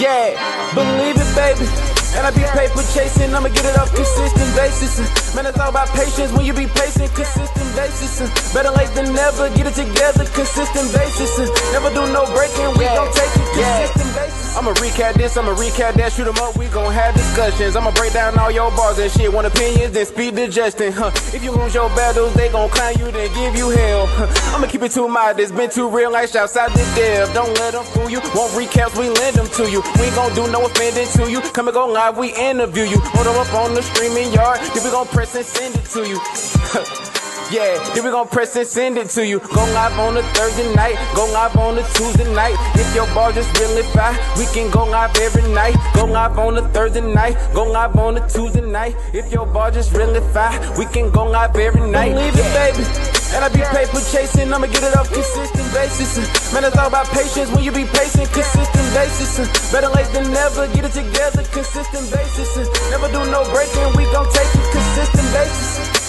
Yeah, believe it, baby. And I be paper chasing, I'ma get it up consistent basis. Man, it's all about patience when you be patient, consistent basis. Better late than never, get it together, consistent basis. Never do no breaking, we gon' take it, consistent basis. I'ma recap this, I'ma recap that, shoot 'em up, we gon' have discussions. I'ma break down all your bars and shit, want opinions, then speed to Justin. If you lose your battles, they gon' clown you, then give you hell. I'ma keep it too mild, it's been too real, like shouts out the dev. Don't let them fool you, won't recaps, we lend them to you. We ain't gon' do no offending to you, come and go live, we interview you. Hold them up on the streaming yard, then we gon' press and send it to you. Yeah, then we gon' press and send it to you. Go live on a Thursday night, go live on a Tuesday night. If your bar just really fire, we can go live every night. Go live on a Thursday night, go live on a Tuesday night. If your bar just really fire, we can go live every night. Believe it, baby. And I be paper chasing, I'ma get it up consistent basis. Man, it's all about patience when you be patient, consistent basis. Better late than never, get it together, consistent basis. Never do no breaking, we gon' take it, consistent basis.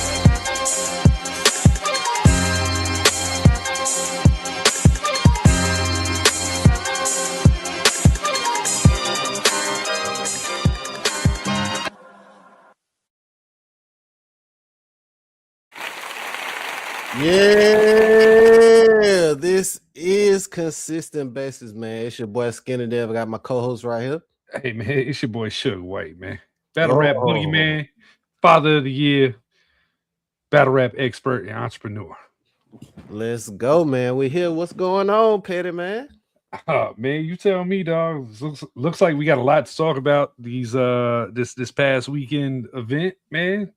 Yeah, this is consistent basis, man. It's your boy Skinny Dev. I got my co-host right here. Hey man, it's your boy Suge White, man. Battle rap boogie man, father of the year, battle rap expert and entrepreneur. Let's go, man. We here. What's going on, Petty man? Man, you tell me, dog. Looks like we got a lot to talk about these this past weekend event, man.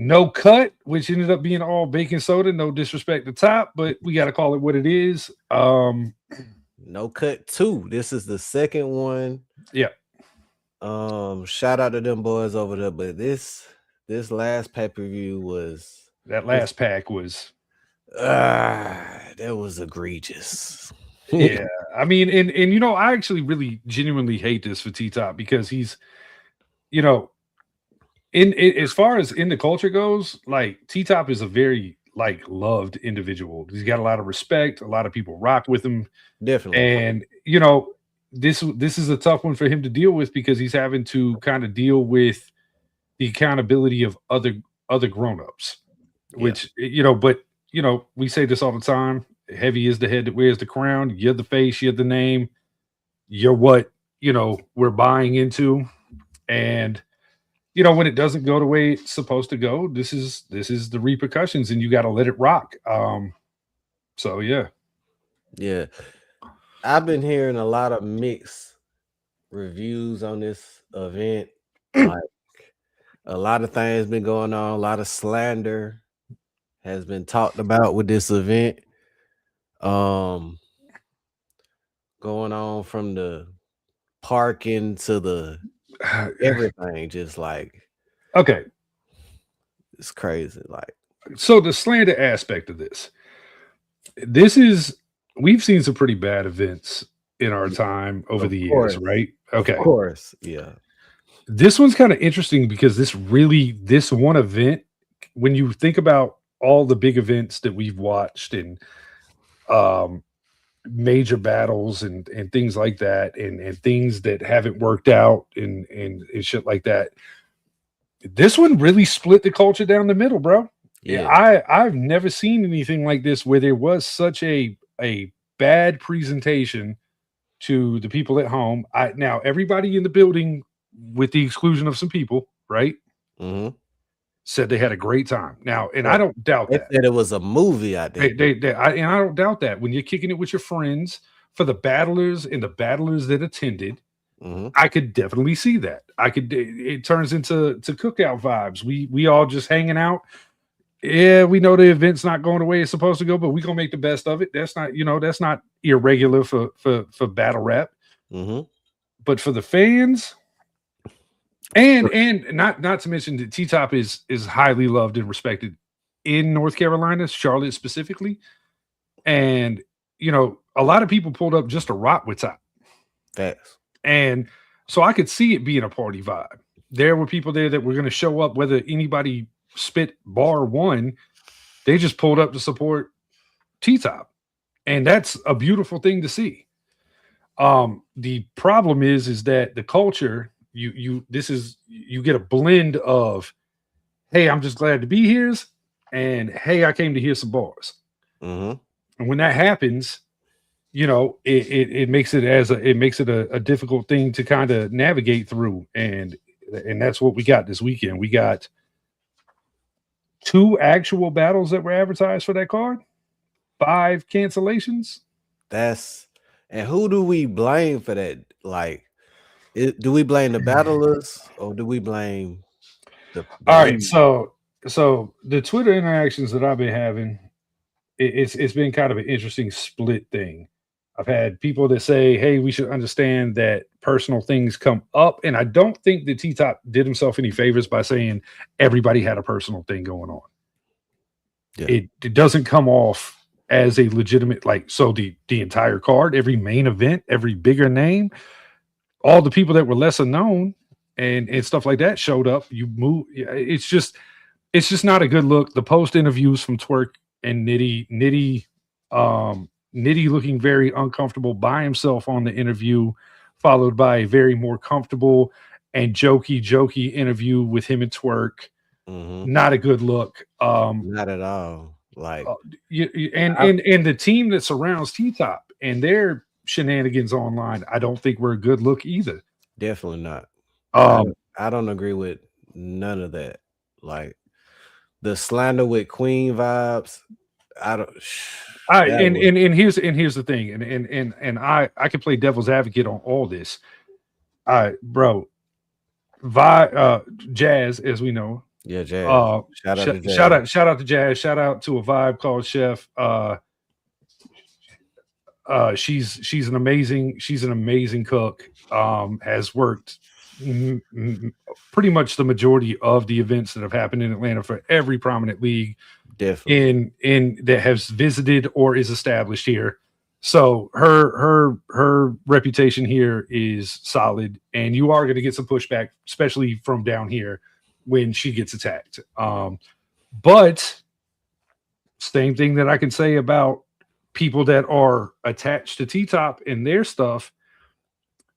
No cut, which ended up being all baking soda. No disrespect to Top, but we got to call it what it is. No cut 2. This is the second one. Yeah. Shout out to them boys over there, but this last pay-per-view was that last pack was that was egregious. Yeah, I mean, and you know, I actually really genuinely hate this for T-Top because he's, you know, in as far as in the culture goes, like T-Top is a very like loved individual. He's got a lot of respect. A lot of people rock with him. Definitely. And you know, this is a tough one for him to deal with because he's having to kind of deal with the accountability of other grown-ups, which you know, but you know, we say this all the time. Heavy is the head that wears the crown. You're the face. You're the name. You're what, you know, we're buying into. And, you know, when it doesn't go the way it's supposed to go, this is the repercussions and you got to let it rock. So, yeah. Yeah. I've been hearing a lot of mixed reviews on this event. Like a lot of things been going on. A lot of slander has been talked about with this event. Going on from the parking to the everything, just like okay, it's crazy. Like, so the slander aspect of this is, we've seen some pretty bad events in our time over the years, right? Okay, of course, yeah. This one's kind of interesting because this one event, when you think about all the big events that we've watched and major battles and things like that and things that haven't worked out and shit like that, this one really split the culture down the middle, bro. Yeah, I've never seen anything like this where there was such a bad presentation to the people at home. Now everybody in the building, with the exclusion of some people, right? Mm-hmm. Said they had a great time. Now, and I don't doubt that. They said it was a movie out there. And I don't doubt that. When you're kicking it with your friends, for the battlers and the battlers that attended, I could definitely see that. It turns into cookout vibes. We all just hanging out. Yeah, we know the event's not going the way it's supposed to go, but we gonna make the best of it. That's not, you know, that's not irregular for battle rap. But for the fans, and not to mention that T-Top is highly loved and respected in North Carolina, Charlotte specifically. And, you know, a lot of people pulled up just to rock with Top. Facts. And so I could see it being a party vibe. There were people there that were going to show up, whether anybody spit bar one, they just pulled up to support T-Top. And that's a beautiful thing to see. The problem is that the culture, you get a blend of, hey, I'm just glad to be here, and hey, I came to hear some bars. Mm-hmm. And when that happens, it makes it a difficult thing to kind of navigate through, and that's what we got this weekend. We got 2 actual battles that were advertised for that card, 5 cancellations. And who do we blame for that? Like, do we blame the battlers or do we blame the All right, league? so the Twitter interactions that I've been having, it's been kind of an interesting split thing. I've had people that say, hey, we should understand that personal things come up. And I don't think that T-Top did himself any favors by saying everybody had a personal thing going on. Yeah. It doesn't come off as a legitimate, like, so the entire card, every main event, every bigger name, all the people that were lesser known and stuff like that showed up. You move. It's just not a good look. The post interviews from Twerk and Nitty looking very uncomfortable by himself on the interview, followed by a very more comfortable and jokey interview with him and Twerk. Mm-hmm. Not a good look. Not at all. Like, and the team that surrounds T-Top and their shenanigans online, I don't think were a good look either. Definitely not. I don't agree with none of that. Like, the slander with Queen vibes, I don't. And here's the thing, and I can play devil's advocate on all this. Bro, Jazz, as we know. Yeah, Jazz. Shout out to Jazz. Shout out to a vibe called Chef. She's an amazing cook. Has worked pretty much the majority of the events that have happened in Atlanta for every prominent league. Definitely. in that has visited or is established here. So her reputation here is solid, and you are going to get some pushback, especially from down here when she gets attacked. But same thing that I can say about people that are attached to T-Top and their stuff.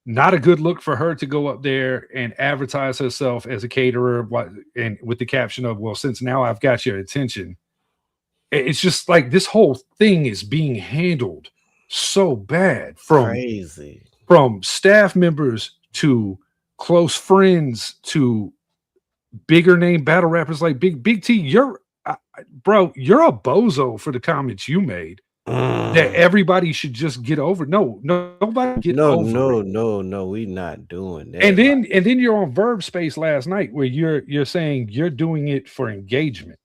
Not a good look for her to go up there and advertise herself as a caterer, and with the caption of, well, since now I've got your attention. It's just like this whole thing is being handled so bad from staff members to close friends to bigger name battle rappers like Big T. You're a bozo for the comments you made. That everybody should just get over. Nobody get over. No, we not doing that. And then you're on Verb Space last night where you're saying you're doing it for engagement.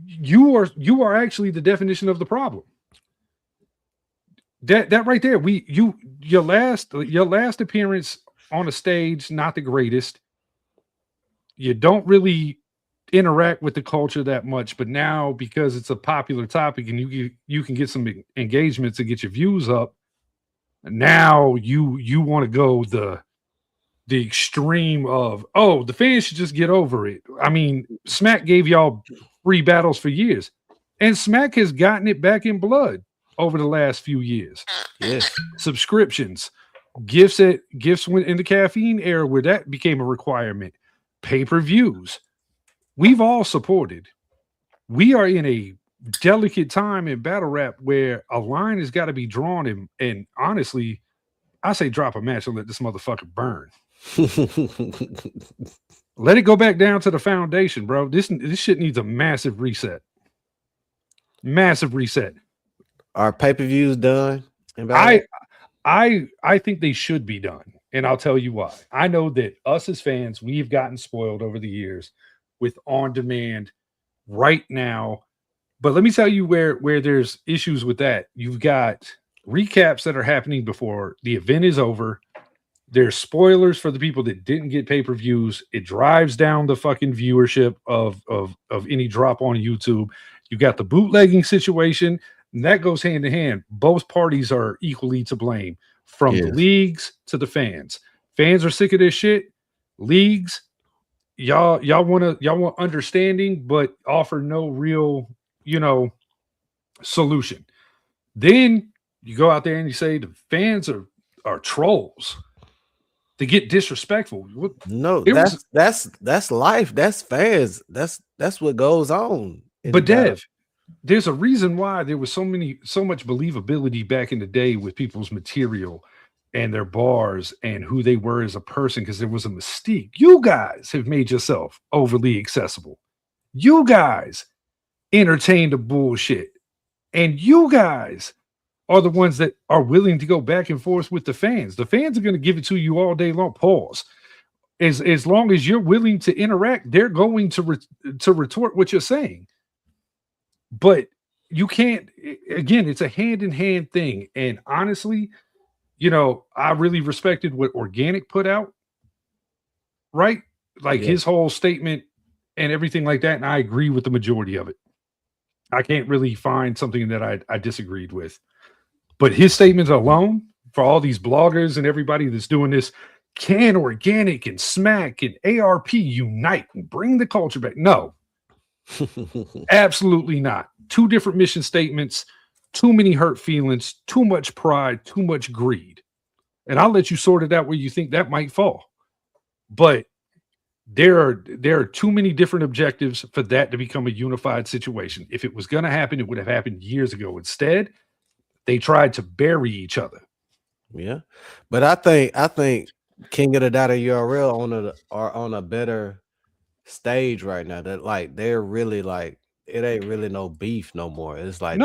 You are actually the definition of the problem. That right there, your last appearance on a stage, not the greatest. You don't really interact with the culture that much, but now because it's a popular topic and you can get some engagements and get your views up, now you want to go the extreme of, oh, the fans should just get over it. I mean, Smack gave y'all free battles for years, and Smack has gotten it back in blood over the last few years. Yes. Subscriptions, gifts in the caffeine era where that became a requirement, pay-per-views. We've all supported. We are in a delicate time in battle rap where a line has got to be drawn, and honestly, I say drop a match and let this motherfucker burn. Let it go back down to the foundation, bro. This shit needs a massive reset. Massive reset. Are pay-per-views done? I think they should be done, and I'll tell you why. I know that us as fans, we've gotten spoiled over the years with on-demand right now. But let me tell you where there's issues with that. You've got recaps that are happening before the event is over. There's spoilers for the people that didn't get pay-per-views. It drives down the fucking viewership of any drop on YouTube. You got the bootlegging situation, and that goes hand in hand. Both parties are equally to blame, from the leagues to the fans. Fans are sick of this shit. Leagues, y'all want understanding, but offer no real, solution. Then you go out there and you say the fans are trolls. They get disrespectful. No, that's life. That's fans. That's what goes on. But Dev, there's a reason why there was so much believability back in the day with people's material and their bars and who they were as a person, because there was a mystique. You guys have made yourself overly accessible. You guys entertain the bullshit. And you guys are the ones that are willing to go back and forth with the fans. The fans are going to give it to you all day long. Pause. As long as you're willing to interact, they're going to retort what you're saying. But you can't, again, it's a hand-in-hand thing. And honestly, I really respected what Organic put out, right? Like his whole statement and everything like that. And I agree with the majority of it. I can't really find something that I disagreed with. But his statements alone, for all these bloggers and everybody that's doing this, can Organic and Smack and ARP unite and bring the culture back? No, absolutely not. Two different mission statements, too many hurt feelings, too much pride, too much greed. And I'll let you sort it out where you think that might fall. But there are too many different objectives for that to become a unified situation. If it was going to happen, it would have happened years ago. Instead, they tried to bury each other. Yeah, but I think King of the Data URL are on a better stage right now. That like they're really like it ain't really no beef no more. It's like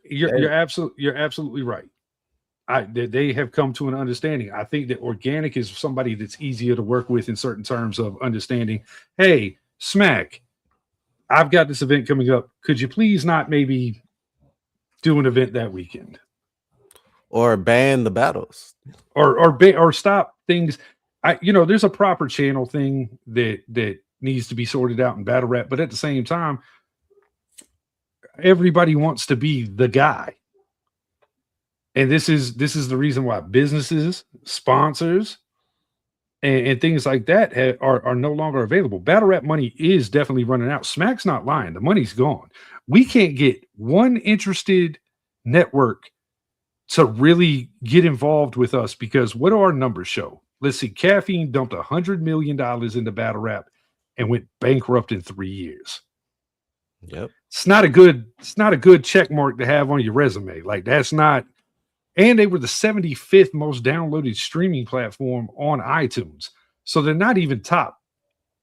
you're absolutely right. They have come to an understanding. I think that Organic is somebody that's easier to work with in certain terms of understanding. Hey, Smack, I've got this event coming up. Could you please not maybe do an event that weekend, or ban the battles, or stop things? There's a proper channel thing that needs to be sorted out in battle rap, but at the same time, everybody wants to be the guy, and this is the reason why businesses, sponsors, and things like that are no longer available. Battle rap money is definitely running out. Smack's not lying; the money's gone. We can't get one interested network to really get involved with us, because what do our numbers show? Let's see. Caffeine dumped $100 million into battle rap and went bankrupt in 3 years. Yep. It's not a good check mark to have on your resume. Like, that's not. And they were the 75th most downloaded streaming platform on iTunes. So they're not even top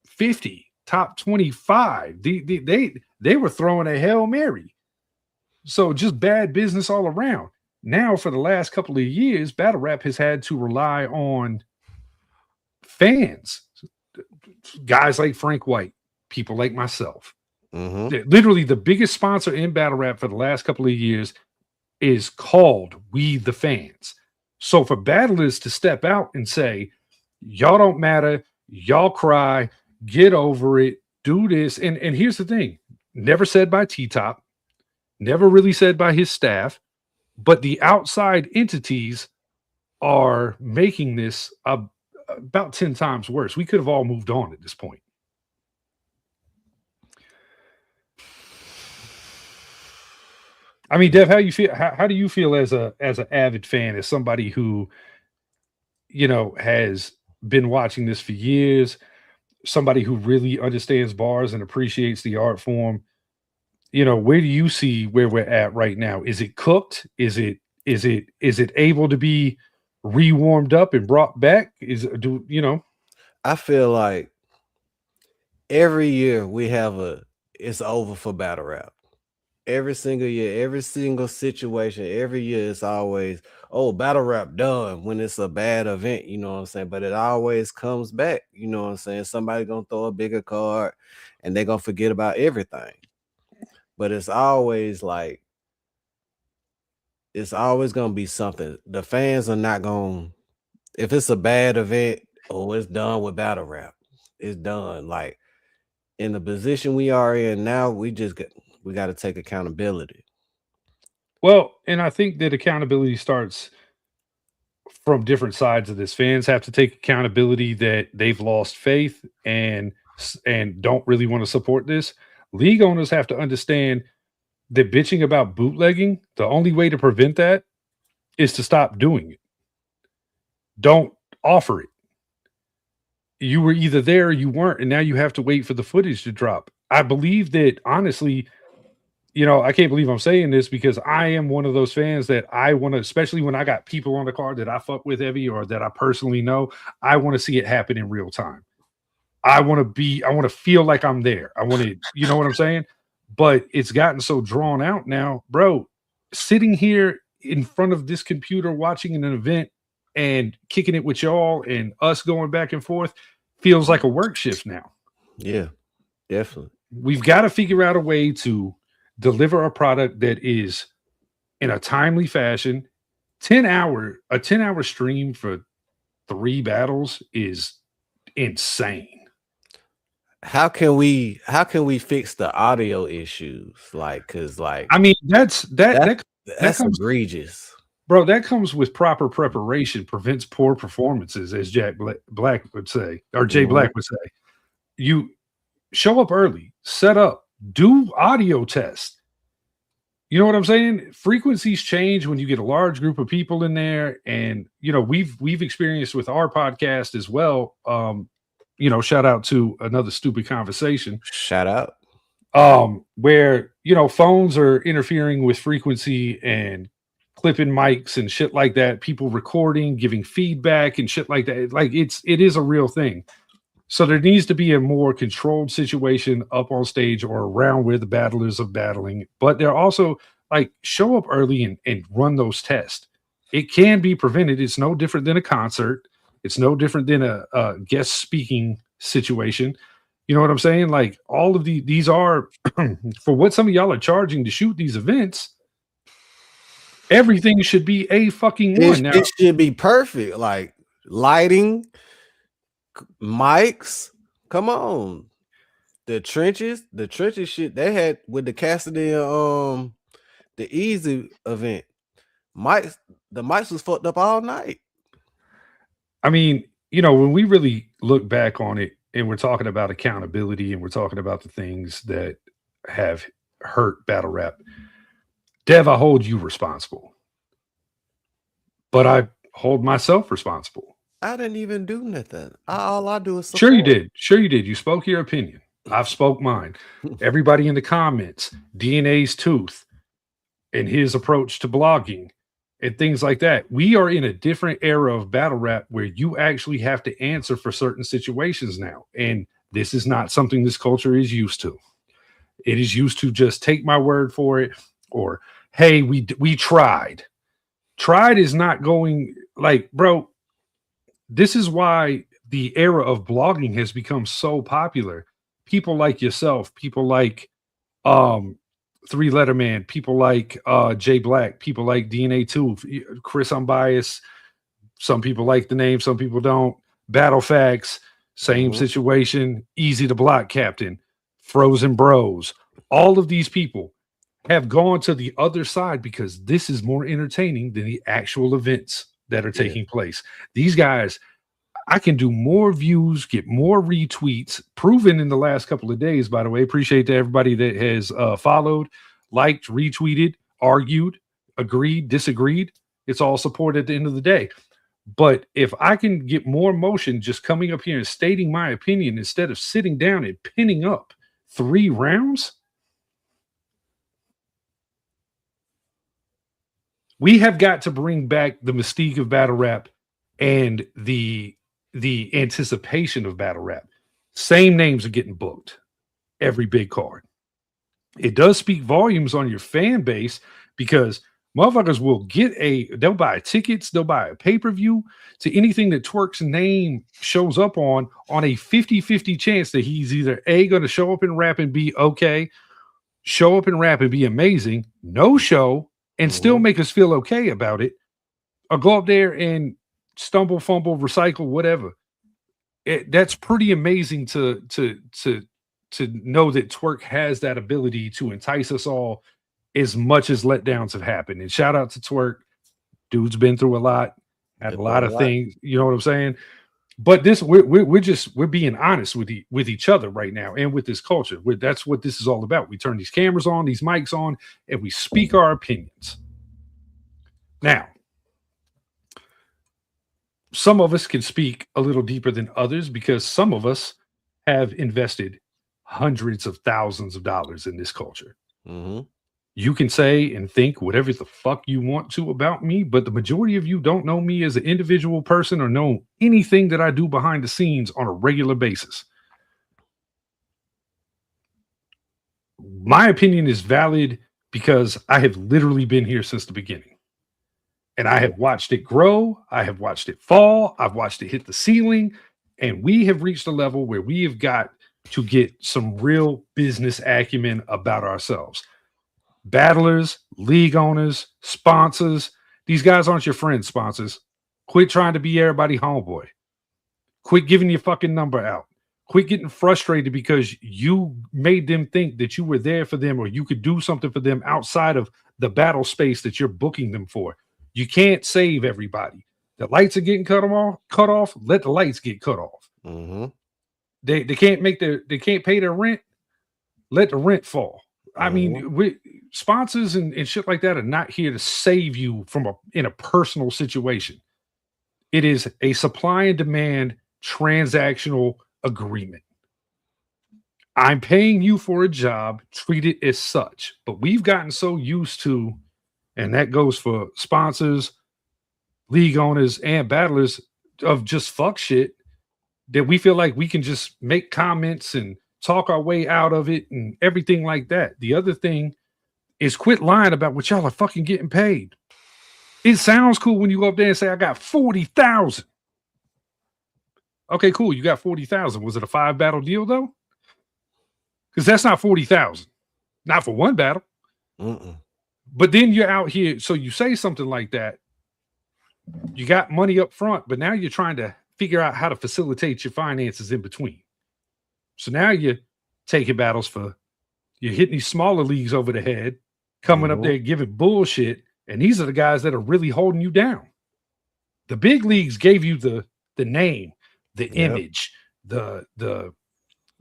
50, top 25. They were throwing a Hail Mary. So just bad business all around. Now, for the last couple of years, battle rap has had to rely on fans, guys like Frank White, people like myself. Mm-hmm. Literally, the biggest sponsor in battle rap for the last couple of years is called We the Fans. So for battlers to step out and say, y'all don't matter, y'all cry, get over it, do this. And here's the thing, never said by T-Top, never really said by his staff, but the outside entities are making this about 10 times worse. We could have all moved on at this point. I mean, Dev, how you feel? How do you feel as an avid fan, as somebody who, has been watching this for years, somebody who really understands bars and appreciates the art form? Where do you see where we're at right now? Is it cooked? Is it able to be rewarmed up and brought back? I feel like every year we have it's over for battle rap. Every single year, every single situation, every year it's always, battle rap done when it's a bad event, you know what I'm saying? But it always comes back, you know what I'm saying? Somebody gonna throw a bigger card and they're gonna forget about everything. But it's always gonna be something. The fans are not gonna, if it's a bad event, it's done with battle rap. It's done. Like, in the position we are in now, we got to take accountability. Well, and I think that accountability starts from different sides of this. Fans have to take accountability that they've lost faith and don't really want to support this. League owners have to understand that bitching about bootlegging, the only way to prevent that is to stop doing it. Don't offer it. You were either there or you weren't, and now you have to wait for the footage to drop. I believe that, honestly, I can't believe I'm saying this because I am one of those fans that I want to, especially when I got people on the card that I fuck with heavy or that I personally know, I want to see it happen in real time. I want to feel like I'm there. I want to, you know what I'm saying? But it's gotten so drawn out now, bro. Sitting here in front of this computer watching an event and kicking it with y'all and us going back and forth feels like a work shift now. Yeah, definitely. We've got to figure out a way to deliver a product that is in a timely fashion. A 10-hour stream for 3 battles is insane. How can we fix the audio issues? Cause I mean, that's egregious, bro. That comes with proper preparation, prevents poor performances, as Jack Black would say, or Jay Black would say. You show up early, set up, do audio tests. You know what I'm saying? Frequencies change when you get a large group of people in there, and we've experienced with our podcast as well. Shout out to Another Stupid Conversation. Shout out. Where phones are interfering with frequency and clipping mics and shit like that. People recording, giving feedback and shit like that. Like it is a real thing. So there needs to be a more controlled situation up on stage or around where the battlers are battling. But they're also show up early and run those tests. It can be prevented. It's no different than a concert. It's no different than a guest speaking situation. You know what I'm saying? Like all of these are for what some of y'all are charging to shoot these events. Everything should be a fucking one. It should be perfect. Like lighting, mics. Come on. The trenches shit they had with the Cassidy the Easy event. The mics was fucked up all night. I mean, when we really look back on it and we're talking about accountability and we're talking about the things that have hurt battle rap, Dev, I hold you responsible. But I hold myself responsible. I didn't even do nothing. All I do is support. Sure you did. You spoke your opinion. I've spoke mine. Everybody in the comments, DNA's Tooth and his approach to blogging and things like that. We are in a different era of battle rap where you actually have to answer for certain situations now. And this is not something this culture is used to. It is used to just take my word for it, or, hey, we tried. Tried is not going bro, this is why the era of blogging has become so popular. People like yourself, people like Three Letter Man, people like Jay Black, people like DNA 2, Chris Unbiased. Some people like the name, some people don't. Battle Facts, same situation. Easy to Block Captain, Frozen Bros. All of these people have gone to the other side because this is more entertaining than the actual events that are taking place. These guys, I can do more views, get more retweets, proven in the last couple of days, by the way. Appreciate to everybody that has followed, liked, retweeted, argued, agreed, disagreed. It's all support at the end of the day. But if I can get more motion just coming up here and stating my opinion instead of sitting down and pinning up 3 rounds, we have got to bring back the mystique of battle rap and the anticipation of battle rap. Same names are getting booked every big card. It does speak volumes on your fan base because motherfuckers will they'll buy tickets, they'll buy a pay-per-view to anything that Twork's name shows up on a 50-50 chance that he's either A, going to show up and rap and be okay, show up and rap and be amazing, no show, and still make us feel okay about it, or go up there and stumble, fumble, recycle, whatever. That's pretty amazing to know that Twork has that ability to entice us all as much as letdowns have happened. And shout out to Twork. Dude's been through a lot, had a lot of things, you know what I'm saying? But this we're being honest with each other right now and with this culture. That's what this is all about. We turn these cameras on, these mics on, and we speak our opinions. Now, some of us can speak a little deeper than others because some of us have invested hundreds of thousands of dollars in this culture. Mm-hmm. You can say and think whatever the fuck you want to about me, but the majority of you don't know me as an individual person or know anything that I do behind the scenes on a regular basis. My opinion is valid because I have literally been here since the beginning. And I have watched it grow. I have watched it fall. I've watched it hit the ceiling. And we have reached a level where we have got to get some real business acumen about ourselves. Battlers, league owners, sponsors. These guys aren't your friends, sponsors. Quit trying to be everybody homeboy. Quit giving your fucking number out. Quit getting frustrated because you made them think that you were there for them or you could do something for them outside of the battle space that you're booking them for. You can't save everybody. The lights are getting cut off. Let the lights get cut off. Mm-hmm. They can't pay their rent. Let the rent fall. I mean, sponsors and shit like that are not here to save you in a personal situation. It is a supply and demand transactional agreement. I'm paying you for a job, treat it as such. But we've gotten so used to, and that goes for sponsors, league owners, and battlers, of just fuck shit, that we feel like we can just make comments and talk our way out of it and everything like that. The other thing is quit lying about what y'all are fucking getting paid. It sounds cool when you go up there and say, I got 40,000. Okay, cool. You got 40,000. Was it a 5 battle deal though? Because that's not 40,000. Not for one battle. Mm-mm. But then you're out here. So you say something like that. You got money up front, but now you're trying to figure out how to facilitate your finances in between. So now you're taking battles you're hitting these smaller leagues over the head, coming up there giving bullshit, and these are the guys that are really holding you down. The big leagues gave you the name, the image, the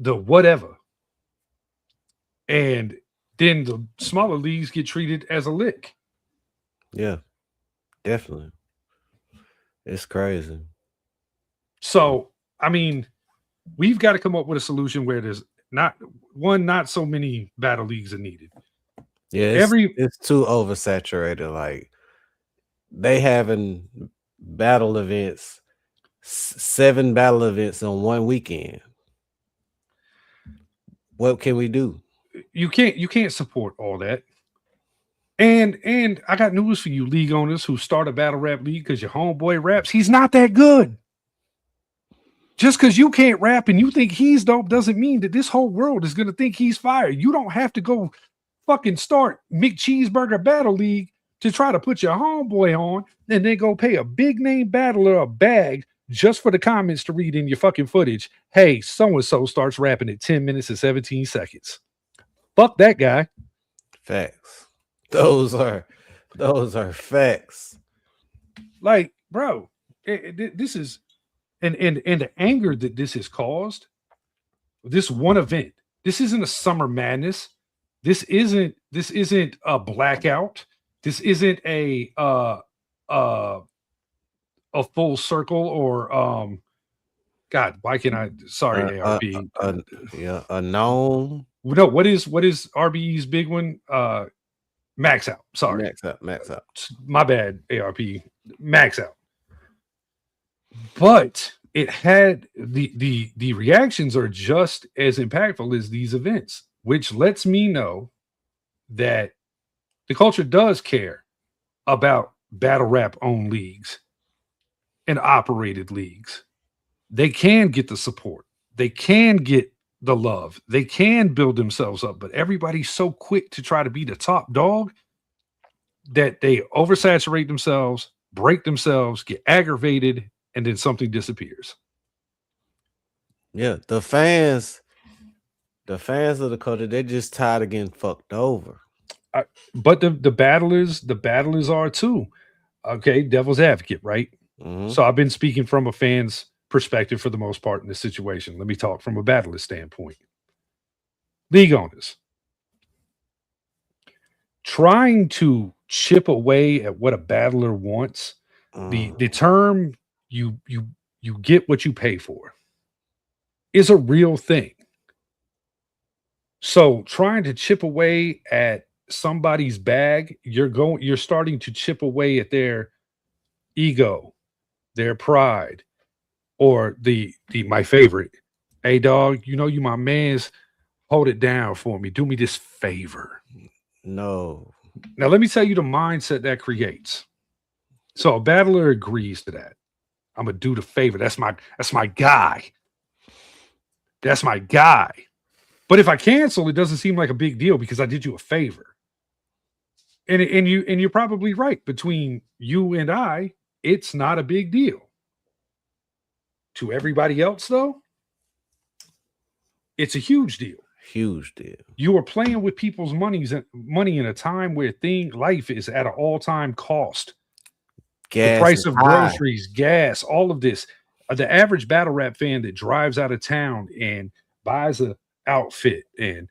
whatever. And then the smaller leagues get treated as a lick. Yeah, definitely. It's crazy. So, I mean, we've got to come up with a solution where there's not so many battle leagues are needed. Yeah, it's too oversaturated. Like they having battle events, 7 battle events on one weekend. What can we do? You can't support all that. And I got news for you, league owners who start a battle rap league because your homeboy raps. He's not that good. Just because you can't rap and you think he's dope doesn't mean that this whole world is going to think he's fire. You don't have to go fucking start McCheeseburger Battle League to try to put your homeboy on and then go pay a big name battler a bag just for the comments to read in your fucking footage. Hey, so-and-so starts rapping at 10 minutes and 17 seconds. Fuck that guy. Facts. Those are facts. Like, bro, this is and the anger that this has caused. This one event. This isn't a Summer Madness. This isn't a blackout. This isn't a full circle or God. Why can I? Sorry, ARP. A known. No, what is RBE's big one? Max out. Sorry. Max out. My bad, ARP. Max out. But it had the reactions are just as impactful as these events, which lets me know that the culture does care about battle rap owned leagues and operated leagues. They can get the support. They can get the love. They can build themselves up, but everybody's so quick to try to be the top dog that they oversaturate themselves, break themselves, get aggravated, and then something disappears. Yeah, the fans of the culture, they're just tired of getting fucked over. But the battlers are too. Okay, devil's advocate, right? Mm-hmm. So I've been speaking from a fan's perspective for the most part in this situation. Let me talk from a battler standpoint. League owners trying to chip away at what a battler wants. The term you get what you pay for is a real thing. So trying to chip away at somebody's bag, you're starting to chip away at their ego, their pride, or the my favorite. Hey dog, you know you my man's, hold it down for me. Do me this favor. No. Now let me tell you the mindset that creates. So a battler agrees to that. I'm gonna do the favor. That's my guy. That's my guy. But if I cancel, it doesn't seem like a big deal because I did you a favor. And you're probably right. Between you and I, it's not a big deal. To everybody else, though, it's a huge deal. Huge deal. You are playing with people's money in a time where life is at an all-time cost. Gas, the price of high. groceries, gas, all of this. The average battle rap fan that drives out of town and buys a outfit and,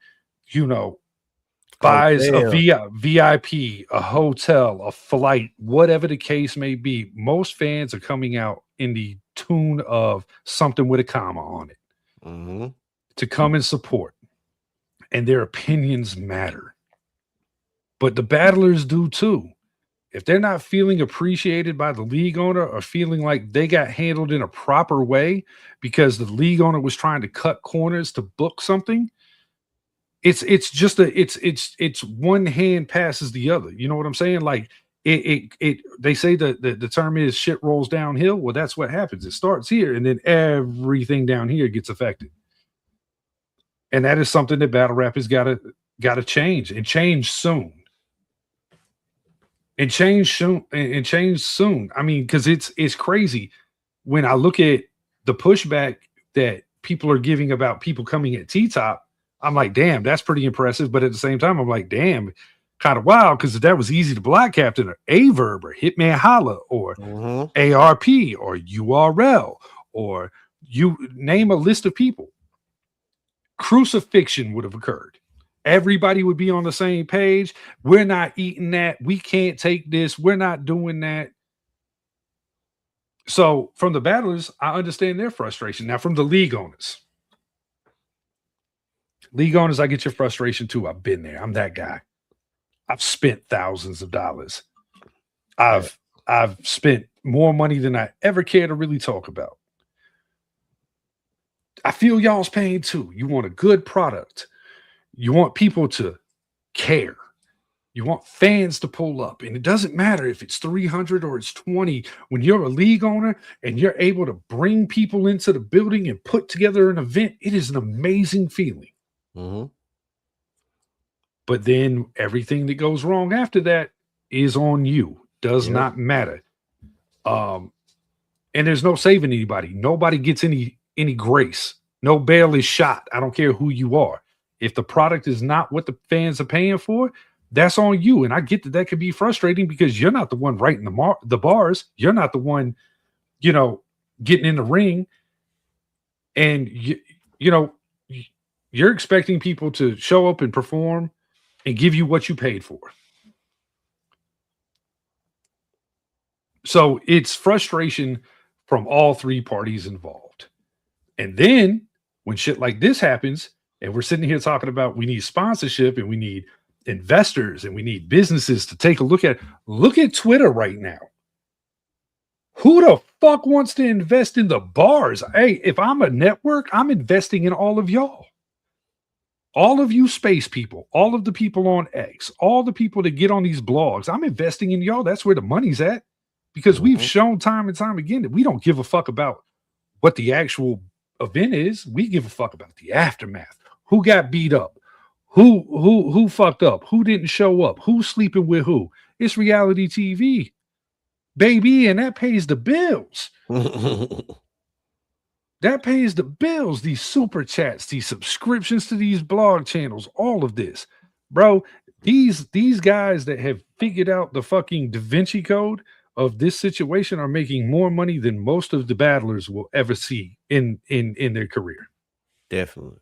buys a VIP, a hotel, a flight, whatever the case may be, most fans are coming out in the tune of something with a comma on it to come and support. And their opinions matter. But the battlers do too. If they're not feeling appreciated by the league owner or feeling like they got handled in a proper way because the league owner was trying to cut corners to book something, it's one hand passes the other. You know what I'm saying? Like they say the term is shit rolls downhill. Well, that's what happens. It starts here and then everything down here gets affected. And that is something that battle rap has got to change and change soon. And change soon. I mean, because it's crazy when I look at the pushback that people are giving about people coming at T-Top. I'm like, damn, that's pretty impressive. But at the same time, I'm like, damn, kind of wild because that was easy to Black Captain or Averb or Hitman Holla or ARP or URL or you name a list of people. Crucifixion would have occurred. Everybody would be on the same page. We're not eating that. We can't take this. We're not doing that. So from the battlers, I understand their frustration. Now from the league owners, I get your frustration too. I've been there. I'm that guy. I've spent thousands of dollars. I've spent more money than I ever care to really talk about. I feel y'all's pain too. You want a good product. You want people to care. You want fans to pull up. And it doesn't matter if it's 300 or it's 20. When you're a league owner and you're able to bring people into the building and put together an event, it is an amazing feeling. But then everything that goes wrong after that is on you. Does not matter. And there's no saving anybody. Nobody gets any grace. No bail is shot. I don't care who you are. If the product is not what the fans are paying for, that's on you. And I get that could be frustrating because you're not the one writing the bars. You're not the one, getting in the ring. And, you're expecting people to show up and perform and give you what you paid for. So it's frustration from all three parties involved. And then when shit like this happens, and we're sitting here talking about we need sponsorship and we need investors and we need businesses to take a look at Twitter right now. Who the fuck wants to invest in the bars? Hey, if I'm a network, I'm investing in all of y'all. All of you space people, all of the people on X, all the people that get on these blogs, I'm investing in y'all. That's where the money's at. Because we've shown time and time again that we don't give a fuck about what the actual event is. We give a fuck about the aftermath. Who got beat up? Who fucked up? Who didn't show up? Who's sleeping with who? It's reality TV, baby, and that pays the bills. That pays the bills. These super chats, these subscriptions to these blog channels, all of this, bro. These guys that have figured out the fucking Da Vinci Code of this situation are making more money than most of the battlers will ever see in their career. Definitely.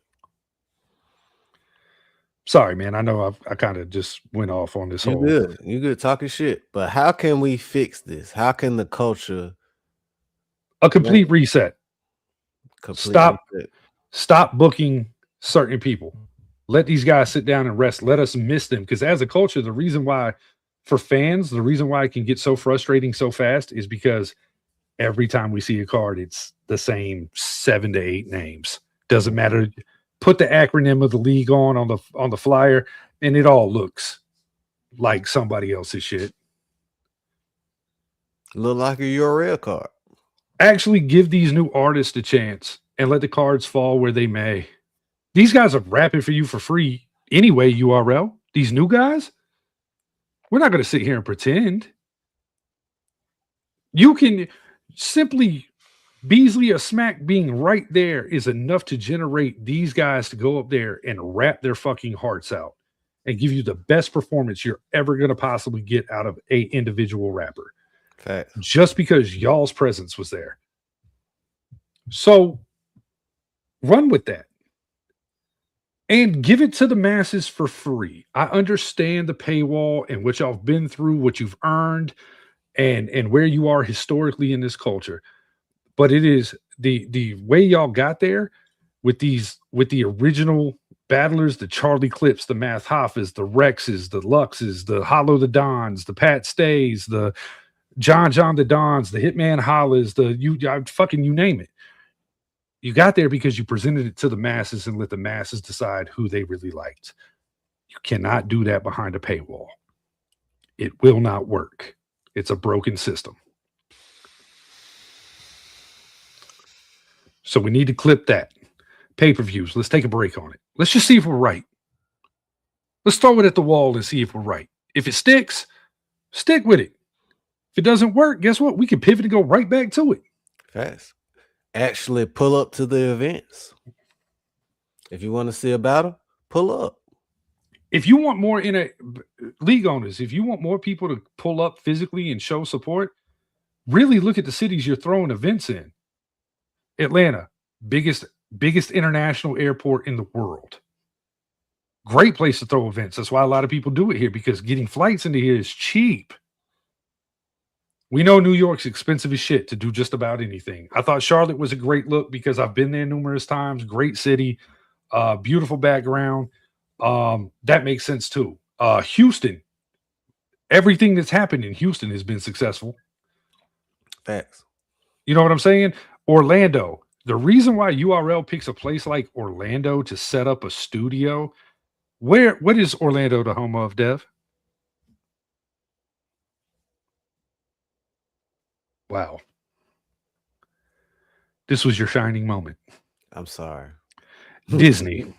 Sorry, man. I know I kind of just went off on this You whole. good. You good talking shit. But how can we fix this? How can the culture A complete reset. completely Stop booking certain people. Let these guys sit down and rest. Let us miss them. Because as a culture, the reason why, for fans, the reason why it can get so frustrating so fast is because every time we see a card, it's the same 7 to 8 names. Doesn't matter. Put the acronym of the league on the flyer, and it all looks like somebody else's shit. look like a URL card? Actually give these new artists a chance and let the cards fall where they may. These guys are rapping for you for free anyway, URL. These new guys, we're not going to sit here and pretend. You can simply, Beasley or Smack being right there is enough to generate these guys to go up there and rap their fucking hearts out and give you the best performance you're ever going to possibly get out of a individual rapper. Facts. Just because y'all's presence was there. So run with that and give it to the masses for free. I understand the paywall and what y'all have been through, what you've earned, and where you are historically in this culture. But it is the way y'all got there with the original battlers, the Charlie Clips, the Math Hoffas, the Rexes, the Luxes, the Hollow the Dons, the Pat Stays, the John the Dons, the Hitman Hollas, you name it. You got there because you presented it to the masses and let the masses decide who they really liked. You cannot do that behind a paywall. It will not work. It's a broken system. So we need to clip that. Pay-per-views. Let's take a break on it. Let's just see if we're right. Let's throw it at the wall and see if we're right. If it sticks, stick with it. If it doesn't work, guess what? We can pivot and go right back to it. Facts. Actually pull up to the events. If you want to see a battle, pull up. If you want more league owners, if you want more people to pull up physically and show support, really look at the cities you're throwing events in. Atlanta, biggest international airport in the world. Great place to throw events. That's why a lot of people do it here, because getting flights into here is cheap. We know New York's expensive as shit to do just about anything. I thought Charlotte was a great look because I've been there numerous times. Great city, beautiful background. That makes sense too. Houston, everything that's happened in Houston has been successful. Facts. You know what I'm saying? Orlando. The reason why URL picks a place like Orlando to set up a studio, what is Orlando the home of, Dev? Wow. This was your shining moment. I'm sorry. Disney.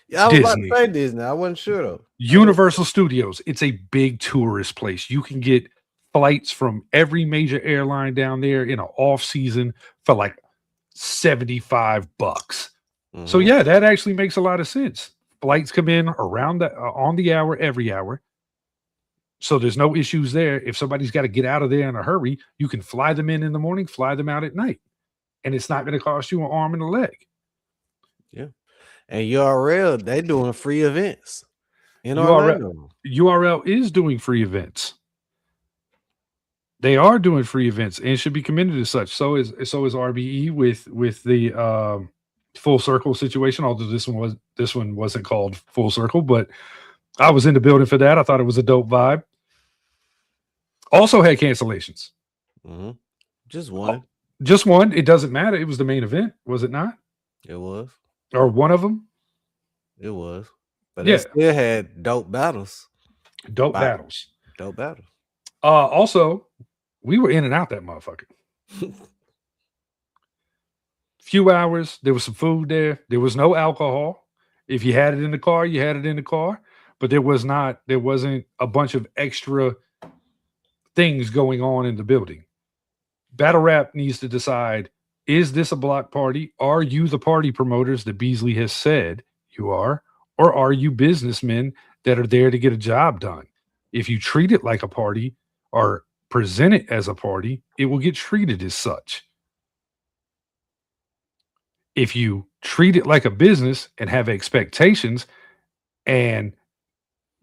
Yeah, I was about to say Disney. I wasn't sure though. Universal Studios. It's a big tourist place. You can get flights from every major airline down there in an off season for like $75. So yeah, that actually makes a lot of sense. Flights come in around on the hour, every hour. So there's no issues there. If somebody's got to get out of there in a hurry, you can fly them in the morning, fly them out at night. And it's not going to cost you an arm and a leg. Yeah. And URL, they doing free events in Orlando. URL is doing free events. They are doing free events and should be commended as such. So is RBE with the Full Circle situation. Although this one wasn't called Full Circle, but I was in the building for that. I thought it was a dope vibe. Also had cancellations. Just one. Just one. It doesn't matter. It was the main event, was it not? It was. Or one of them? It was. But they still had dope battles. Dope battles. Also, we were in and out that motherfucker. Few hours. There was some food there. There was no alcohol. If you had it in the car, you had it in the car. But there wasn't a bunch of extra things going on in the building. Battle Rap needs to decide, is this a block party? Are you the party promoters that Beasley has said you are? Or are you businessmen that are there to get a job done? If you treat it like a party or present it as a party, it will get treated as such. If you treat it like a business and have expectations and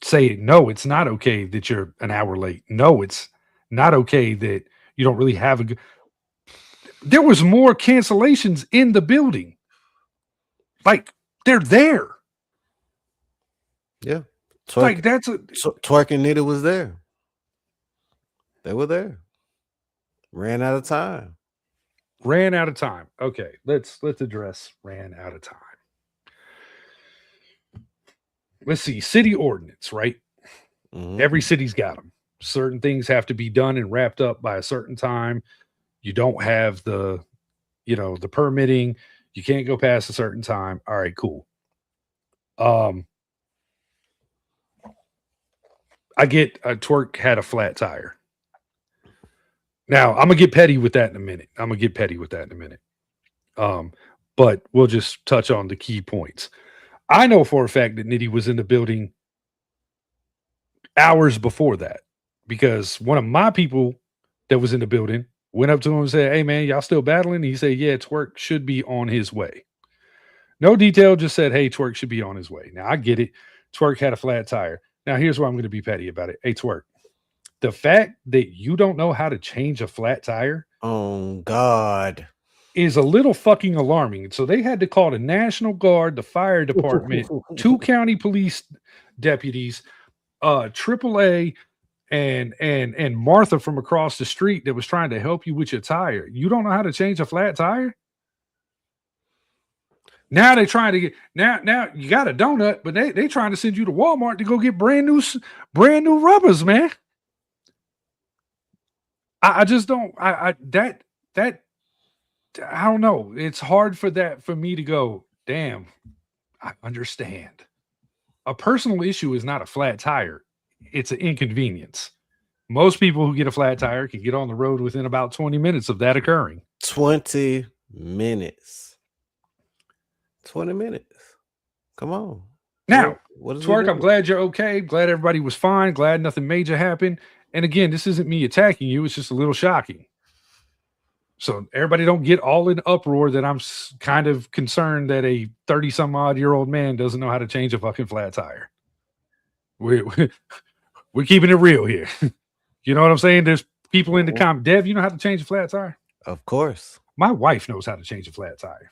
say, no, it's not okay that you're an hour late. No, it's not okay that you don't really have a good. There was more cancellations in the building. Like, they're there. Yeah. Like, that's a Twerk and Nitty was there. They were there. Ran out of time. ran out of time. Okay, let's address ran out of time. Let's see, city ordinance, right? Mhm. Every city's got them. Certain things have to be done and wrapped up by a certain time. You don't have the permitting. You can't go past a certain time. All right, cool. I get Twerk had a flat tire. Now, I'm gonna get petty with that in a minute. But we'll just touch on the key points. I know for a fact that Nitty was in the building hours before that, because one of my people that was in the building went up to him and said, "Hey man, y'all still battling?" He said, "Yeah, Twerk should be on his way." No detail, just said, "Hey, Twerk should be on his way." Now I get it. Twerk had a flat tire. Now here's where I'm going to be petty about it. Hey, Twerk, the fact that you don't know how to change a flat tire Oh God. is a little fucking alarming. So they had to call the National Guard, the fire department, 2 county police deputies, AAA, and Martha from across the street that was trying to help you with your tire. You don't know how to change a flat tire? Now they're trying to get now you got a donut, but they trying to send you to Walmart to go get brand new rubbers, man. I just don't I don't know. It's hard for me to go, damn, I understand. A personal issue is not a flat tire. It's an inconvenience. Most people who get a flat tire can get on the road within about 20 minutes of that occurring. 20 minutes. 20 minutes. Come on. Now, what is Twerk, I'm glad you're okay. Glad everybody was fine. Glad nothing major happened. And again, this isn't me attacking you. It's just a little shocking. So everybody don't get all in uproar that I'm kind of concerned that a 30-some-odd-year-old man doesn't know how to change a fucking flat tire. We're keeping it real here. You know what I'm saying? There's people in the comment. Dev, you know how to change a flat tire? Of course. My wife knows how to change a flat tire.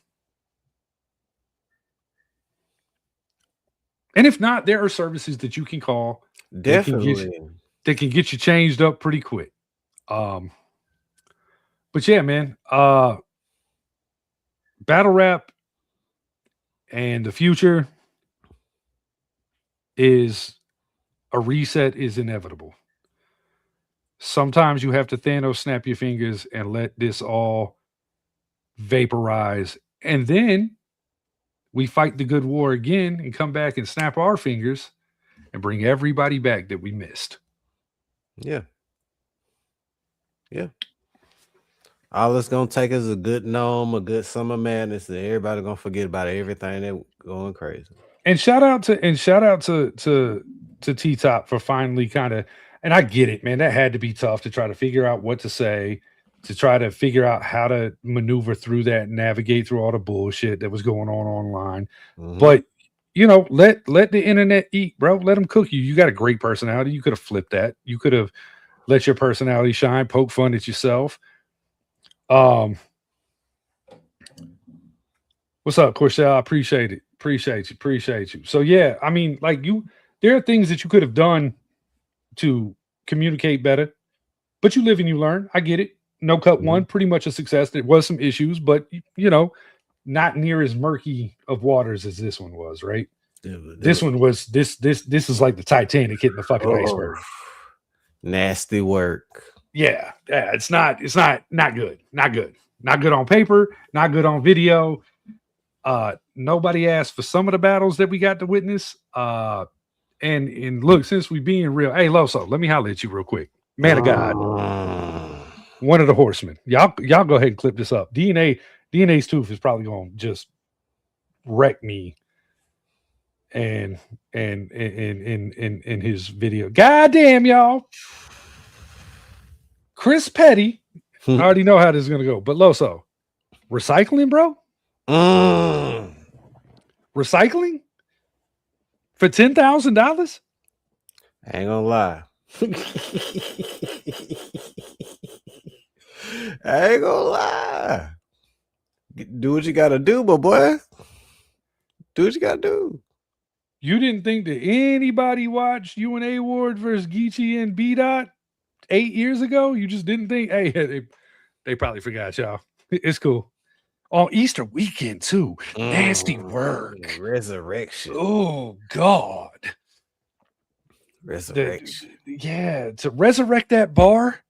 And if not, there are services that you can call. Definitely. They can get you changed up pretty quick. But yeah, man. Battle rap and the future is a reset is inevitable. Sometimes you have to Thanos snap your fingers and let this all vaporize. And then we fight the good war again and come back and snap our fingers and bring everybody back that we missed. Yeah. Yeah. All it's gonna take is a good gnome, a good summer madness, and everybody gonna forget about everything that going crazy. And shout out to T-Top for finally kind of, and I get it, man. That had to be tough to try to figure out what to say, to try to figure out how to maneuver through that and navigate through all the bullshit that was going on online. Mhm. But let the internet eat, bro. Let them cook you. You got a great personality. You could have flipped that. You could have let your personality shine, poke fun at yourself. What's up, Corshell? I appreciate it. Appreciate you. So yeah, I mean, like there are things that you could have done to communicate better, but you live and you learn. I get it. No Cut one, pretty much a success. There was some issues, but not near as murky of waters as this one was, right? This one was this is like the Titanic hitting the fucking iceberg. Nasty work. Yeah, it's not good. Not good on paper, not good on video. Nobody asked for some of the battles that we got to witness. And look, since we being real, hey Loso, let me holler at you real quick. Man of God. One of the horsemen. Y'all go ahead and clip this up. DNA's tooth is probably gonna just wreck me and in his video. God damn, y'all. Chris Petty. I already know how this is gonna go, but Loso, recycling, bro. Recycling for $10,000. I ain't gonna lie. I ain't gonna lie. Do what you gotta do, my boy. Do what you gotta do. You didn't think that anybody watched UNA Ward versus Geechee and B Dot 8 years ago? You just didn't think, hey, they probably forgot y'all. It's cool. On Easter weekend, too. Nasty work. Resurrection. Oh, God. Resurrection. To resurrect that bar.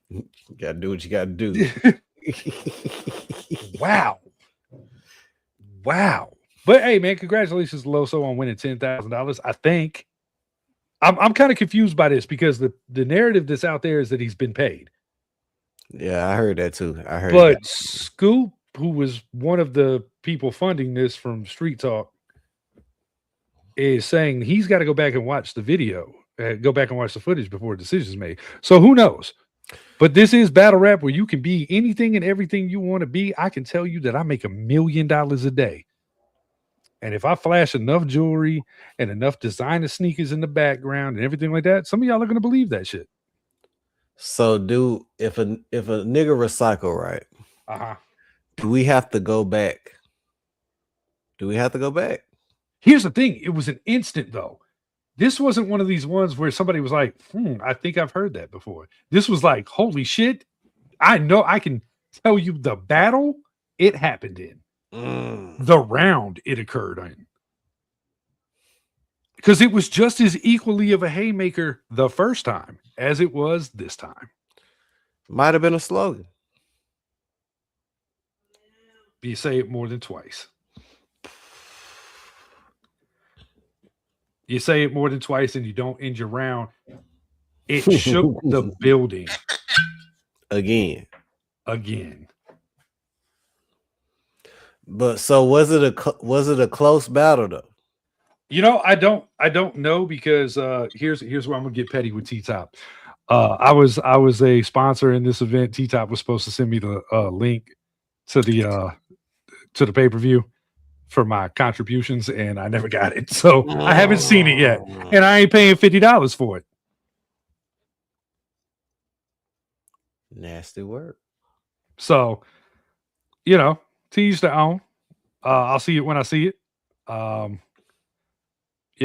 You gotta do what you gotta do. Wow. But hey, man, congratulations to Loso on winning $10,000. I think I'm kind of confused by this because the narrative that's out there is that he's been paid. Yeah, I heard that too. But Scoop, who was one of the people funding this from Street Talk, is saying he's got to go back and watch the video, go back and watch the footage before a decision is made. So who knows? But this is battle rap where you can be anything and everything you want to be. I can tell you that I make $1 million a day. And if I flash enough jewelry and enough designer sneakers in the background and everything like that, some of y'all are going to believe that shit. So, dude, if a nigga recycle, right? Do we have to go back? Here's the thing. It was an instant, though. This wasn't one of these ones where somebody was like, I think I've heard that before. This was like, holy shit. I know I can tell you the battle it happened in. The round it occurred in. Because it was just as equally of a haymaker the first time as it was this time. Might have been a slogan. You say it more than twice. You say it more than twice and you don't end your round. It shook the building. Again. But so was it a close battle though? You know, I don't know because here's where I'm gonna get petty with T-Top. I was a sponsor in this event. T-Top was supposed to send me the link to the pay-per-view for my contributions, and I never got it. So I haven't seen it yet, and I ain't paying $50 for it. Nasty work. So, you know, to each their own. I'll see it when I see it. You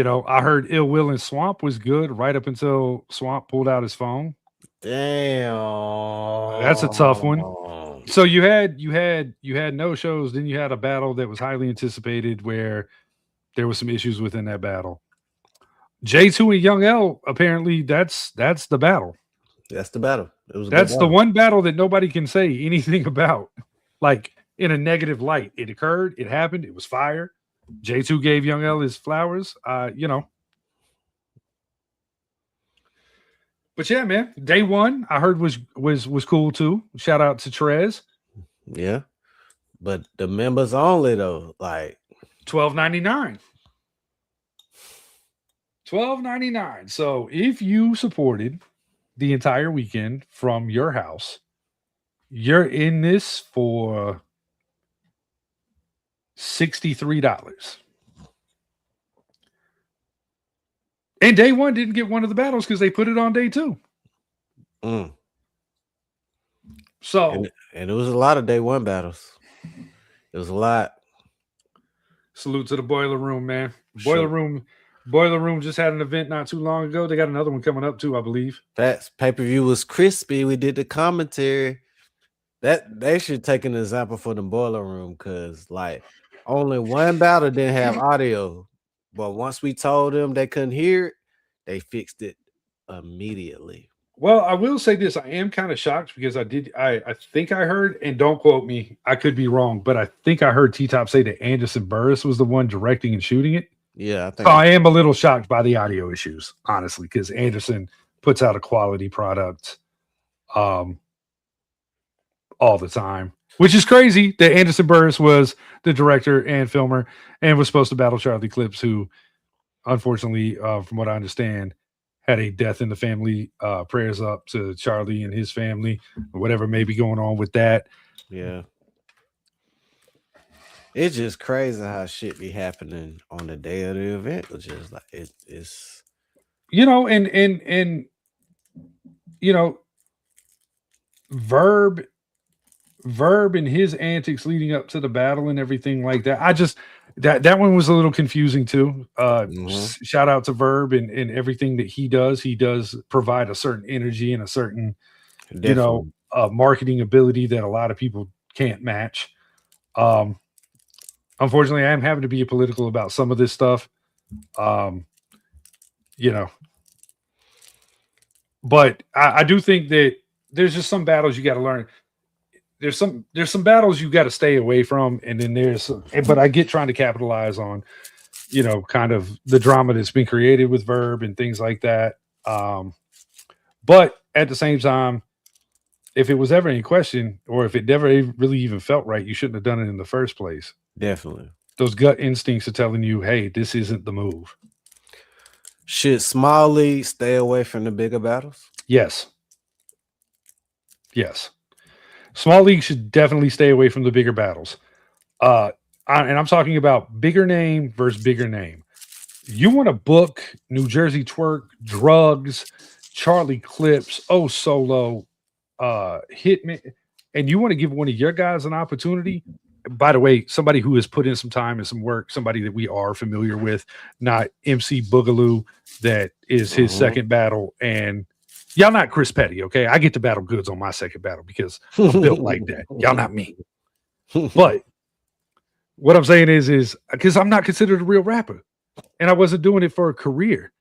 know, I heard Ill Will and Swamp was good right up until Swamp pulled out his phone. Damn, that's a tough one. So you had no shows, then you had a battle that was highly anticipated where there was some issues within that battle. J2 and Young L, apparently that's the battle. That's the battle. That's the one battle that nobody can say anything about, like in a negative light. It occurred, it happened, it was fire. J2 gave Young L his flowers. You know. But yeah, man, day one I heard was cool too. Shout out to Trez. Yeah, but the members only though, like $12.99. $12.99. So if you supported the entire weekend from your house, you're in this for $63. And day one didn't get one of the battles because they put it on day two. So and it was a lot of day one battles. It was a lot. Salute to the Boiler Room, man. Boiler Room just had an event not too long ago. They got another one coming up too, I believe. That pay-per-view was crispy. We did the commentary. That they should take an example for the Boiler Room, because like only one battle didn't have audio, but once we told them they couldn't hear it, they fixed it immediately. Well, I will say this. I am kind of shocked because I think I heard, and don't quote me, I could be wrong, but I think I heard T-Top say that Anderson Burris was the one directing and shooting it. Yeah, I think. So I am a little shocked by the audio issues, honestly, because Anderson puts out a quality product all the time, which is crazy that Anderson Burris was the director and filmer and was supposed to battle Charlie Clips, who unfortunately, from what I understand, had a death in the family. Prayers up to Charlie and his family, whatever may be going on with that. Yeah. It's just crazy how shit be happening on the day of the event. It's just like it's You know, and you know, Verb and his antics leading up to the battle and everything like that. I just that one was a little confusing too. Shout out to Verb and everything that he does. He does provide a certain energy and a certain definitely. marketing ability that a lot of people can't match. Unfortunately, I am having to be political about some of this stuff. But I do think that there's just some battles you got to learn. There's some battles you got to stay away from, and then but I get trying to capitalize on, kind of the drama that's been created with Verb and things like that. But at the same time, if it was ever any question, or if it never really even felt right, you shouldn't have done it in the first place. Definitely. Those gut instincts are telling you, hey, this isn't the move. Should small leagues stay away from the bigger battles? Yes. Small leagues should definitely stay away from the bigger battles. And I'm talking about bigger name versus bigger name. You want to book New Jersey Twerk, Drugs, Charlie Clips, Oh Solo, Hitman, and you want to give one of your guys an opportunity. By the way, somebody who has put in some time and some work, somebody that we are familiar with, not MC Boogaloo, that is his second battle. And y'all not Chris Petty, okay? I get the battle goods on my second battle because I'm built like that. Y'all not me. But what I'm saying is because I'm not considered a real rapper, and I wasn't doing it for a career.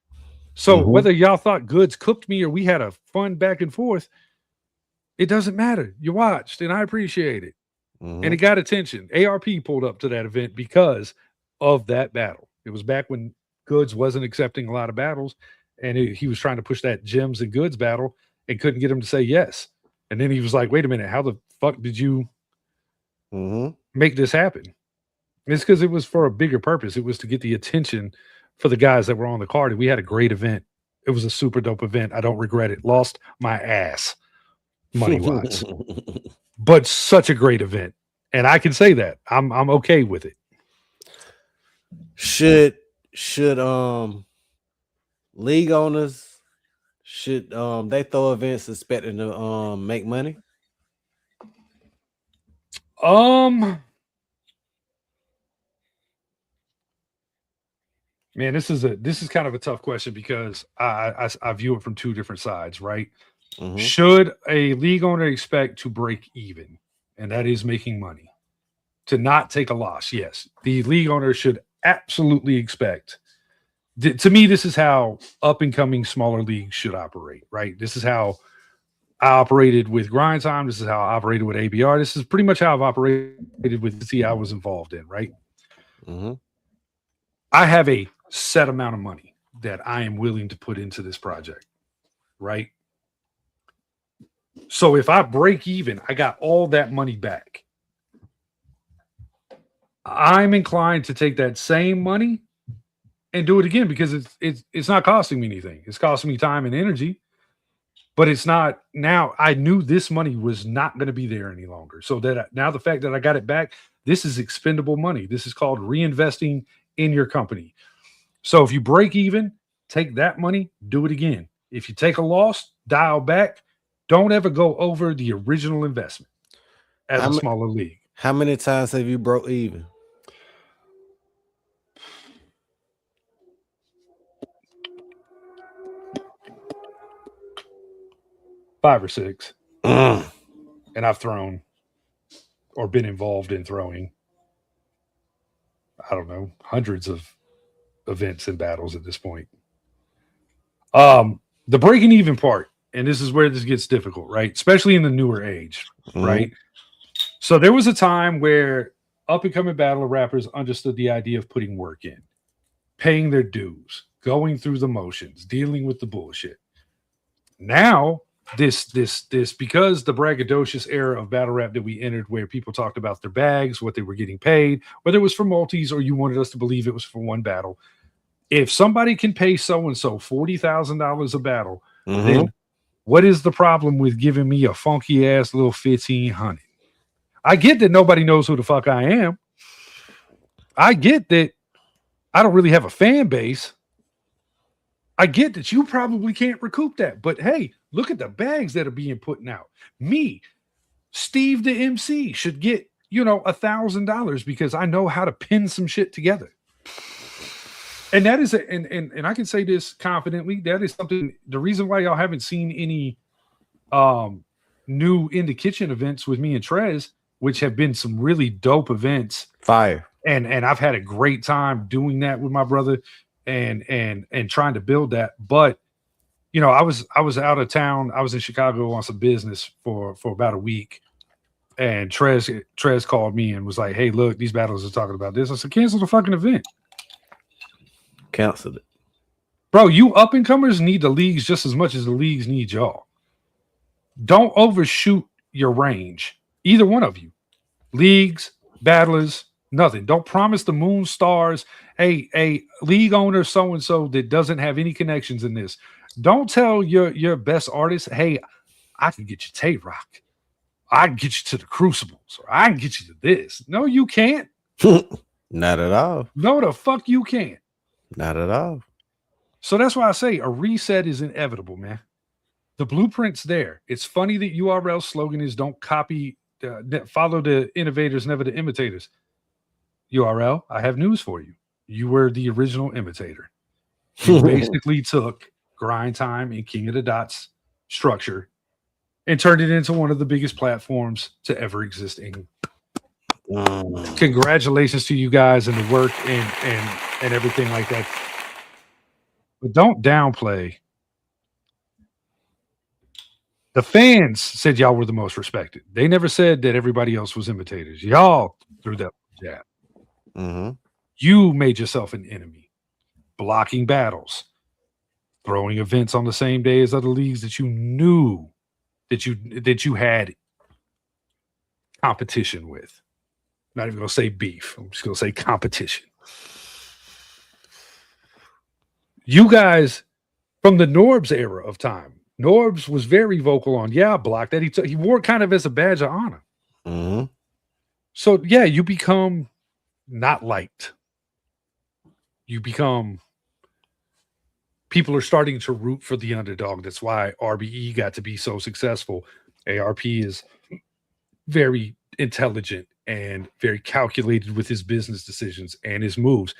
So whether y'all thought goods cooked me or we had a fun back and forth, it doesn't matter. You watched, and I appreciate it. And it got attention. ARP pulled up to that event because of that battle. It was back when Goods wasn't accepting a lot of battles, and he was trying to push that Gems and Goods battle and couldn't get him to say yes. And then he was like, wait a minute, how the fuck did you make this happen? It's because it was for a bigger purpose. It was to get the attention for the guys that were on the card. And we had a great event. It was a super dope event. I don't regret it. Lost my ass money-wise. But such a great event. And I can say that. I'm okay with it. Should league owners they throw events expecting to make money? Man, this is kind of a tough question because I view it from two different sides, right? Should a league owner expect to break even, and that is making money, to not take a loss? Yes, the league owner should absolutely expect. To me, this is how up and coming smaller leagues should operate, right? This is how I operated with Grind Time. This is how I operated with ABR. This is pretty much how I've operated with the T I was involved in, right? I have a set amount of money that I am willing to put into this project, right? So if I break even, I got all that money back. I'm inclined to take that same money and do it again because it's not costing me anything. It's costing me time and energy, but it's not. Now I knew this money was not going to be there any longer. So that now the fact that I got it back, this is expendable money. This is called reinvesting in your company. So if you break even, take that money, do it again. If you take a loss, dial back. Don't ever go over the original investment as a smaller league. How many times have you broke even? Five or six. And I've thrown or been involved in throwing, I don't know, hundreds of events and battles at this point. The breaking even part, and this is where this gets difficult, right? Especially in the newer age, right? So there was a time where up-and-coming battle rappers understood the idea of putting work in, paying their dues, going through the motions, dealing with the bullshit. Now, this because the braggadocious era of battle rap that we entered, where people talked about their bags, what they were getting paid, whether it was for multis or you wanted us to believe it was for one battle, if somebody can pay so and so $40,000 a battle, Mm-hmm. then what is the problem with giving me a funky ass little 1,500? I get that nobody knows who the fuck I am. I get that I don't really have a fan base. I get that you probably can't recoup that. But hey, look at the bags that are being put out. Me, Steve the MC, should get, $1,000 because I know how to pin some shit together. And that is and I can say this confidently. That is something. The reason why y'all haven't seen any new In the Kitchen events with me and Trez, which have been some really dope events. Fire. And I've had a great time doing that with my brother and trying to build that. But I was out of town. I was in Chicago on some business for about a week. And Trez called me and was like, "Hey, look, these battles are talking about this." I said, "Cancel the fucking event." Canceled it. Bro, you up and comers need the leagues just as much as the leagues need y'all. Don't overshoot your range. Either one of you. Leagues, battlers, nothing. Don't promise the moon stars, a league owner so-and-so that doesn't have any connections in this. Don't tell your best artist, "Hey, I can get you Tay-Rock. I can get you to the Crucibles. Or I can get you to this." No, you can't. Not at all. No, the fuck you can't. Not at all. So that's why I say a reset is inevitable, man. The blueprint's there. It's funny that URL's slogan is "Don't copy, follow the innovators, never the imitators." URL, I have news for you. You were the original imitator. You basically took Grind Time and King of the Dots structure and turned it into one of the biggest platforms to ever exist in. Congratulations to you guys and the work and everything like that. But don't downplay. The fans said y'all were the most respected. They never said that everybody else was imitators. Y'all threw that jab. Mm-hmm. You made yourself an enemy, blocking battles, throwing events on the same day as other leagues that you knew that you had competition with. Not even gonna say beef. I'm just gonna say competition. You guys, from the Norbs era of time, Norbs was very vocal on, block that. He wore it kind of as a badge of honor. Mm-hmm. So yeah, you become not liked. You become, people are starting to root for the underdog. That's why RBE got to be so successful. ARP is very intelligent and very calculated with his business decisions and his moves.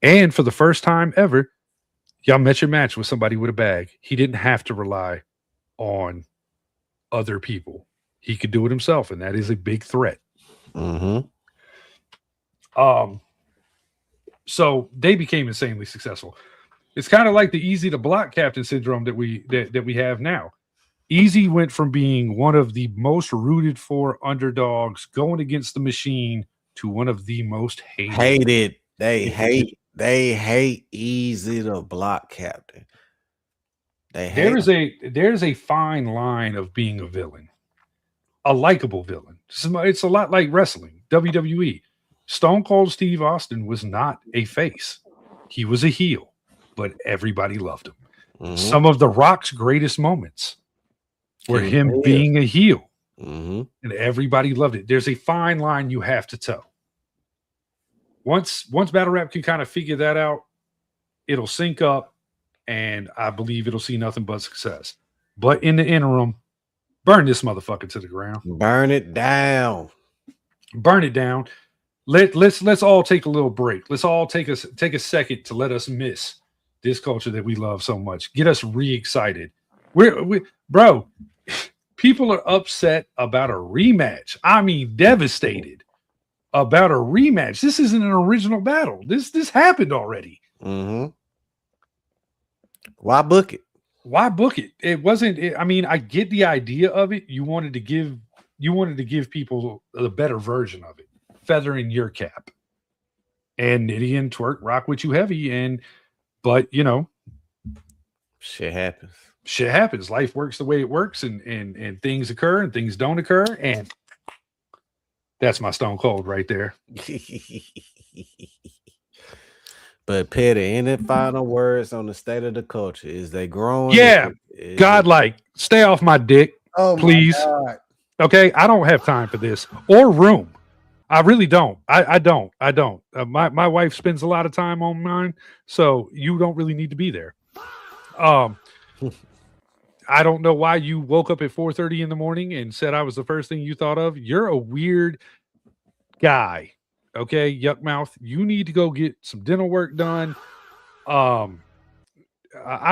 And for the first time ever, y'all met your match with somebody with a bag. He didn't have to rely on other people. He could do it himself, and that is a big threat. Mm-hmm. So they became insanely successful. It's kind of like the easy to block captain syndrome that we have now. Easy went from being one of the most rooted for underdogs going against the machine to one of the most hated. They hate Easy to block captain. There's a fine line of being a villain, a likable villain. It's a lot like wrestling, WWE. Stone Cold Steve Austin was not a face. He was a heel, but everybody loved him. Mm-hmm. Some of The Rock's greatest moments were him being a heel, and everybody loved it. There's a fine line you have to toe. Once Battle Rap can kind of figure that out, it'll sync up, and I believe it'll see nothing but success. But in the interim, burn this motherfucker to the ground. Burn it down. Burn it down. Let's all take a little break. Let's all take a second to let us miss this culture that we love so much. Get us re-excited. Bro, people are upset about a rematch. I mean, devastated about a rematch. This isn't an original battle. This happened already. Mm-hmm. Why book it? Why book it? It wasn't. I mean, I get the idea of it. You wanted to give people the better version of it. Feather in your cap. And Nitty and Twerk rock with you heavy. But shit happens. Shit happens. Life works the way it works, and things occur and things don't occur. And that's my Stone Cold right there. But Petty, any final words on the state of the culture? Is they growing? Yeah, Is godlike, stay off my dick, oh please. my God. Okay, I don't have time for this or room. I really don't. I don't. My wife spends a lot of time on mine, so you don't really need to be there. I don't know why you woke up at 4:30 in the morning and said I was the first thing you thought of. You're a weird guy. Okay, yuck mouth. You need to go get some dental work done. I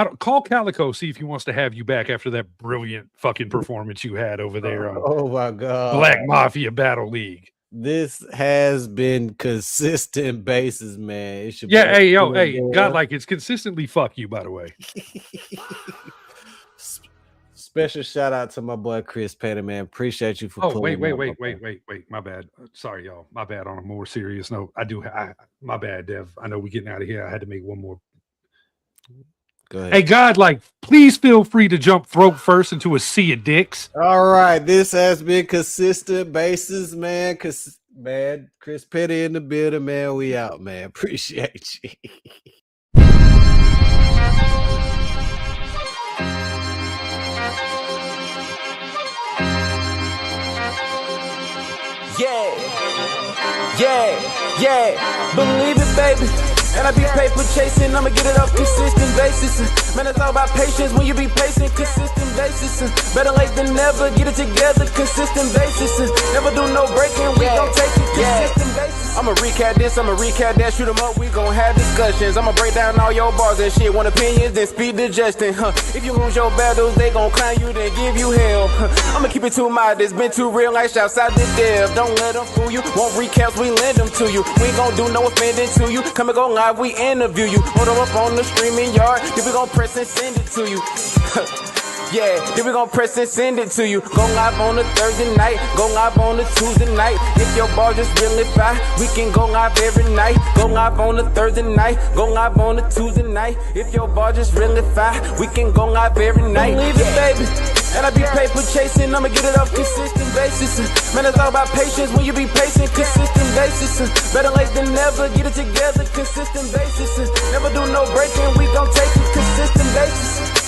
don't call Calico, see if he wants to have you back after that brilliant fucking performance you had over there on Oh my God. Black Mafia Battle League. This has been consistent basis, man. It should Yeah, be hey, godlike, it's consistently fuck you, by the way. Special shout out to my boy Chris Petty, man. Appreciate you for wait, pulling wait. My bad. Sorry, y'all. My bad. On a more serious note, my bad, Dev. I know we're getting out of here. I had to make one more. Go ahead. Hey, godlike, please feel free to jump throat first into a sea of dicks. All right, this has been consistent basis, man. Man, Chris Petty in the building, man. We out, man. Appreciate you. Yeah, believe it, baby. And I be paper chasing, I'ma get it up consistent basis. Man, it's all about patience when you be patient, consistent basis. Better late than never, get it together, consistent basis. Never do no breaking, we gon' take it, consistent basis. I'ma recap this, I'ma recap that, shoot 'em up, we gon' have discussions. I'ma break down all your bars and shit, want opinions, then speed digestion. If you lose your battles, they gon' clown you, then give you hell. I'ma keep it too mild, it's been too real, like shouts out the dev. Don't let them fool you, want recaps, we lend them to you. We ain't gon' do no offending to you, come and go live, we interview you. Hold them up on the streaming yard, then we gon' press and send it to you. Yeah, then we gon' press and send it to you. Go live on a Thursday night, go live on a Tuesday night. If your bar just really fire, we can go live every night. Go live on a Thursday night, go live on a Tuesday night. If your bar just really fire, we can go live every night. Believe it, baby. And I be paper chasing, I'ma get it up consistent basis. Man, it's all about patience when you be patient, consistent basis. Better late than never, get it together, consistent basis. Never do no breaking, we gon' take it, consistent basis.